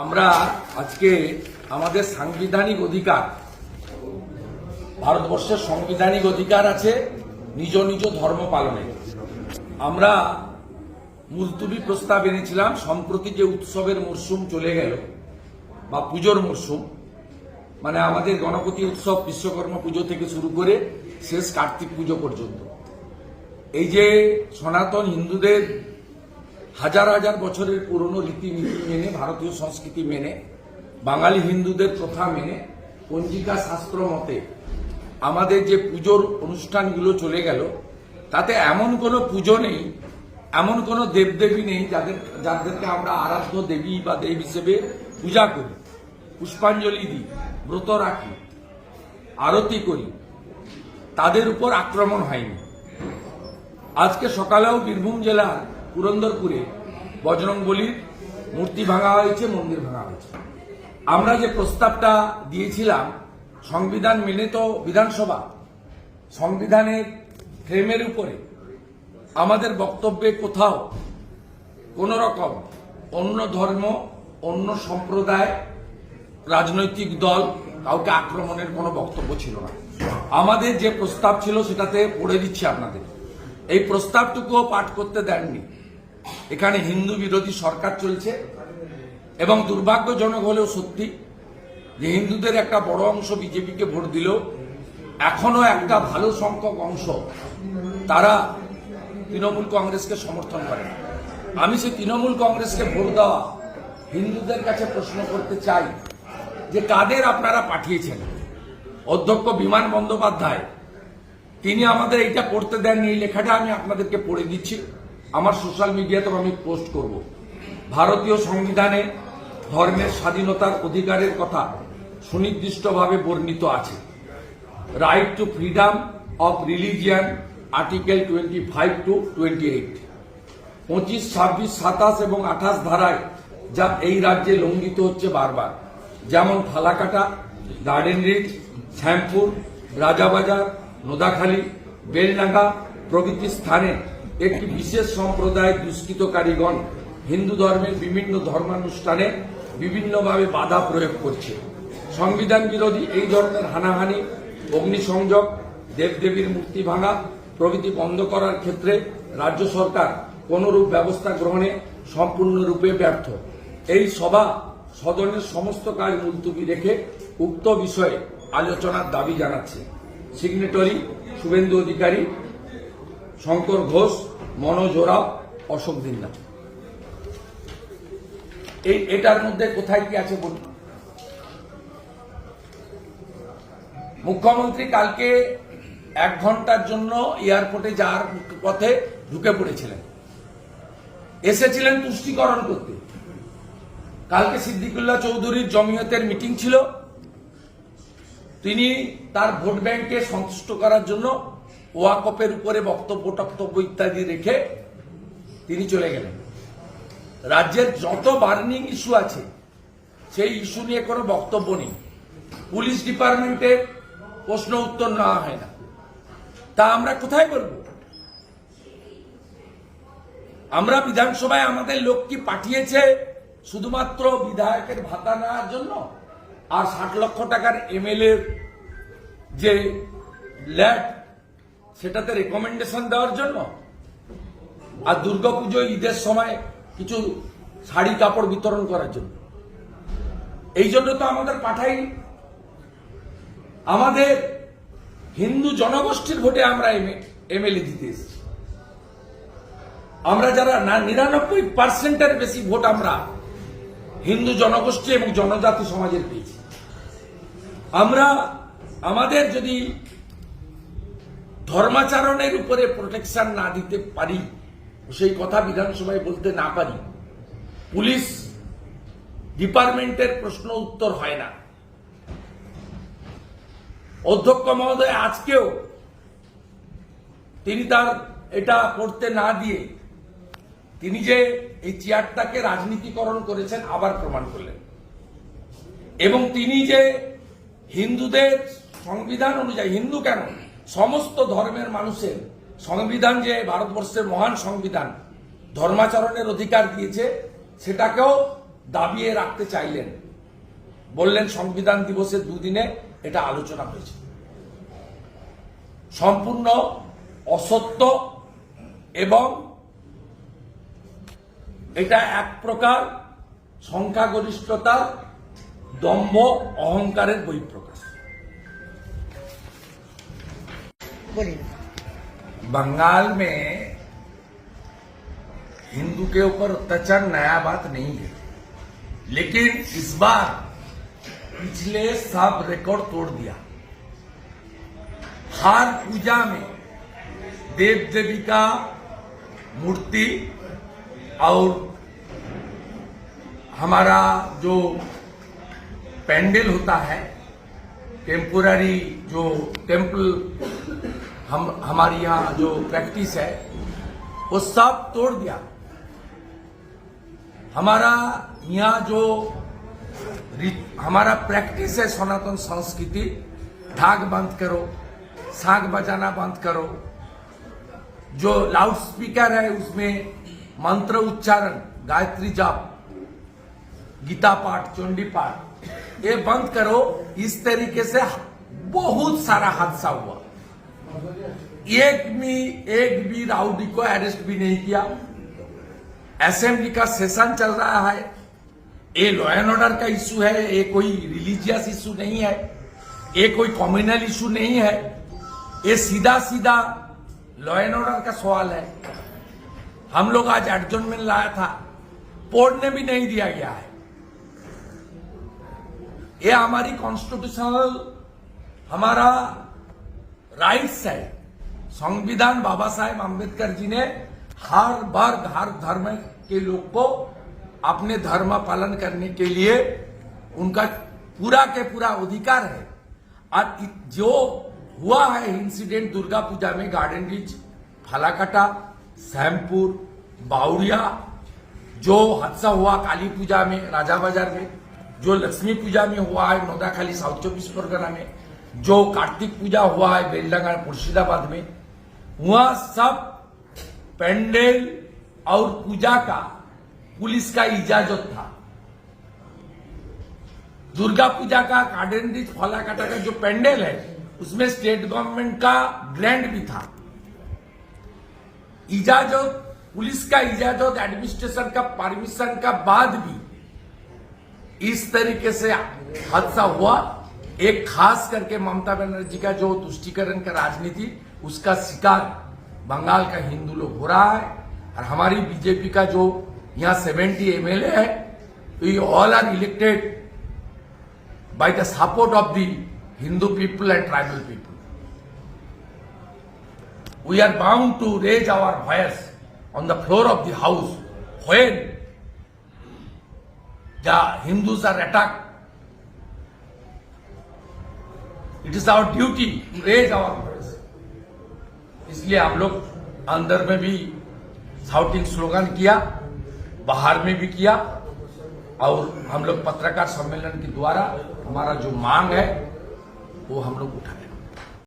আমরা আজকে আমাদের সাংবিধানিক অধিকার, ভারতবর্ষের সাংবিধানিক অধিকার আছে নিজ নিজ ধর্ম পালনে। আমরা মুলতুবি প্রস্তাব এনেছিলাম। সম্প্রতি যে উৎসবের মরশুম চলে গেল বা পুজোর মরশুম, মানে আমাদের গণপতি উৎসব, বিশ্বকর্মা পুজো থেকে শুরু করে শেষ কার্তিক পুজো পর্যন্ত, এই যে সনাতন হিন্দুদের হাজার হাজার বছরের পুরনো রীতিনীতি মেনে, ভারতীয় সংস্কৃতি মেনে, বাঙালি হিন্দুদের প্রথা মেনে, পঞ্জিকা শাস্ত্র মতে আমাদের যে পুজোর অনুষ্ঠানগুলো চলে গেল, তাতে এমন কোনো পুজো নেই, এমন কোনো দেবদেবী নেই যাদেরকে আমরা আরাধ্য দেবী বা দেব হিসেবে পূজা করি, পুষ্পাঞ্জলি দিই, ব্রত রাখি, আরতি করি, তাদের উপর আক্রমণ হয়নি। আজকে সকালেও বীরভূম জেলার পুরন্দরপুরে বজরংবলীর মূর্তি ভাঙা হয়েছে, মন্দির ভাঙা হয়েছে। আমরা যে প্রস্তাবটা দিয়েছিলাম সংবিধান মেনে, তো বিধানসভা সংবিধানের ফ্রেমের উপরে আমাদের বক্তব্যে কোথাও কোন রকম অন্য ধর্ম, অন্য সম্প্রদায়, রাজনৈতিক দল কাউকে আক্রমণের কোনো বক্তব্য ছিল না। আমাদের যে প্রস্তাব ছিল সেটাতে পড়ে দিচ্ছি আপনাদের। এই প্রস্তাবটুকুও পাঠ করতে দেননি। এখানে হিন্দু বিরোধী সরকার চলছে এবং দুর্ভাগ্যজনক হলেও সত্যি যে হিন্দুদের একটা বড় অংশ বিজেপিকে ভোট দিলেও এখনো একটা ভালো সংখ্যক অংশ তারা তৃণমূল কংগ্রেসকে সমর্থন করে। আমি সেই তৃণমূল কংগ্রেসকে ভোট দেওয়া হিন্দুদের কাছে প্রশ্ন করতে চাই যে কাদের আপনারা পাঠিয়েছেন। অধ্যক্ষ বিমান বন্দ্যোপাধ্যায় তিনি আমাদের এইটা পড়তে দেননি। এই লেখাটা আমি আপনাদেরকে পড়ে দিচ্ছি, আমার সোশ্যাল মিডিয়াতেও আমি পোস্ট করব। ভারতীয় সংবিধানে ধর্মের স্বাধীনতার অধিকারের কথা সুনির্দিষ্টভাবে বর্ণিত আছে। Right two freedom of religion, article 25 to 28, 25, 26, 27 এবং 28 ধারায় যা এই রাজ্যে লঙ্ঘিত হচ্ছে বারবার, যেমন ফালাকাটা, গার্ডেন রিচ, শ্যামপুর, রাজাবাজার, নোদাখালী, বেলডাঙ্গা প্রভৃতি স্থানে একটি বিশেষ সম্প্রদায়ের দুষ্কৃতকারীগণ হিন্দু ধর্মের বিভিন্ন ধর্মানুষ্ঠানে বিভিন্নভাবে বাধা প্রয়োগ করছে। সংবিধান বিরোধী এই ধরনের হানাহানি, অগ্নিসংযোগ, দেবদেবীর মূর্তি ভাঙা প্রভৃতি বন্ধ করার ক্ষেত্রে রাজ্য সরকার কোনরূপ ব্যবস্থা গ্রহণে সম্পূর্ণরূপে ব্যর্থ। এই সভা সদনের সমস্ত কাজ মুলতুবি রেখে উক্ত বিষয়ে আলোচনার দাবি জানাচ্ছে। সিগনেটরি শুভেন্দু অধিকারী, শঙ্কর ঘোষ, মনোজ ওরাও, অশোক দিন্দা। এটার মধ্যে কোথায় কি আছে বলুন। মুখ্যমন্ত্রী কালকে 1 ঘন্টার জন্য এয়ারপোর্টে যাওয়ার পথে ঢুকে পড়েছিলেন, এসেছিলেন তুষ্টিকরণ করতে। কালকে সিদ্দিকুল্লাহ চৌধুরীর জমিয়তের মিটিং ছিল, তিনি তার ভোট ব্যাংককে সন্তুষ্ট করার জন্য ওয়াকফের উপরে বক্তব্য ইত্যাদি রেখে তিনি চলে গেলেন। রাজ্যের যত বার্নিং ইস্যু আছে সেই ইস্যু নিয়ে কোনো বক্তব্য নেই। পুলিশ ডিপার্টমেন্টের প্রশ্ন উত্তর নেওয়া হয় না। তা আমরা কোথায় বলবো? আমরা বিধানসভায় আমাদের লোক কি পাঠিয়েছে শুধুমাত্র বিধায়কের ভাতা নেওয়ার জন্য আর 60 লক্ষ টাকার এমএলএ যে ল্যাট সেটাতে রেকমেন্ডেশন দেওয়ার জন্য, আর দুর্গাপুজো ঈদের সময় কিছু শাড়ি কাপড় বিতরণ করার জন্য? এই জন্য তো আমাদের পাঠাইনি। আমাদের হিন্দু জনগোষ্ঠীর ভোটে আমরা এমএলএ দিতে এসেছি। আমরা যারা 99% বেশি ভোট আমরা হিন্দু জনগোষ্ঠী এবং জনজাতি সমাজের পেয়েছি। আমরা আমাদের যদি ধর্মাচরণের উপরে প্রোটেকশন না দিতে পারি, সেই কথা বিধানসভায় বলতে না পারি, পুলিশ ডিপার্টমেন্টের প্রশ্ন উত্তর হয় না। অধ্যক্ষ মহোদয় আজকেও তিনি তার এটা করতে না দিয়ে তিনি যে এই চেয়ারটাকে রাজনীতিকরণ করেছেন আবার প্রমাণ করলেন। এবং তিনি যে হিন্দুদের সংবিধান অনুযায়ী, হিন্দু কেন, সমস্ত ধর্মের মানুষের সংবিধান, যে ভারতবর্ষের মহান সংবিধান ধর্মাচরণের অধিকার দিয়েছে, সেটাকেও দাবিয়ে রাখতে চাইলেন, বললেন সংবিধান দিবসের দুদিনে এটা আলোচনা হয়েছে। সম্পূর্ণ অসত্য এবং এটা এক প্রকার সংখ্যাগরিষ্ঠতার दम्भ अहंकारेर बहिःप्रकाश। बंगाल में हिंदू के ऊपर अत्याचार नया बात नहीं है, लेकिन इस बार पिछले सब रिकॉर्ड तोड़ दिया। हर पूजा में देव देवी का मूर्ति और हमारा जो पेंडल होता है, टेम्पोररी जो टेम्पल हमारी यहाँ जो प्रैक्टिस है वो सब तोड़ दिया। हमारा यहाँ जो हमारा प्रैक्टिस है सनातन संस्कृति, ढाक बंद करो, सांग बजाना बंद करो, जो लाउड स्पीकर है उसमें मंत्र उच्चारण, गायत्री जाप, गीता पाठ, चंडी पाठ ये बंद करो। इस तरीके से बहुत सारा हादसा हुआ। एक भी राउडी को अरेस्ट भी नहीं किया। असेंबली का सेशन चल रहा है, ये लॉ एंड ऑर्डर का इशू है, ये कोई रिलीजियस इशू नहीं है, ये कोई कम्युनल इशू नहीं है, ये सीधा सीधा लॉ एंड ऑर्डर का सवाल है। हम लोग आज एडजॉर्नमेंट लाया था, पढ़ने भी नहीं दिया गया है। ये हमारी कॉन्स्टिट्यूशनल हमारा राइट्स है। संविधान बाबा साहेब आम्बेडकर जी ने हर वर्ग हर धर्म के लोग को अपने धर्म पालन करने के लिए उनका पूरा के पूरा अधिकार है। और जो हुआ है इंसिडेंट दुर्गा पूजा में गार्डन रिच, फालाकाटा, सैमपुर, बाउरिया, जो हादसा हुआ काली पूजा में राजा बाजार में, जो लक्ष्मी पूजा में हुआ है नोदाखाली साउथ 24 परगना में, जो कार्तिक पूजा हुआ है बेलडांगा मुर्शिदाबाद में, वहां सब पेंडल और पूजा का पुलिस का इजाजत था। दुर्गा पूजा का गार्डन रिच फालाकाटा का जो पेंडल है उसमें स्टेट गवर्नमेंट का ग्रांट भी था। इजाजत, पुलिस का इजाजत, एडमिनिस्ट्रेशन का परमिशन का बाद भी इस तरीके से हादसा हुआ। एक खास करके ममता बनर्जी का जो तुष्टीकरण का राजनीति, उसका शिकार बंगाल का हिंदू लोग हो रहा है। और हमारी बीजेपी का जो यहाँ 70 MLA है, we all are elected by the support of the Hindu people and tribal people. We are bound to raise our voice on the floor of the house when the Hindus are attacked. It is our duty to raise our voice. इसलिए हम लोग अंदर में भी shouting slogan किया, बाहर में भी किया, और हम लोग पत्रकार सम्मेलन के द्वारा हमारा जो मांग है वो हम लोग उठाए।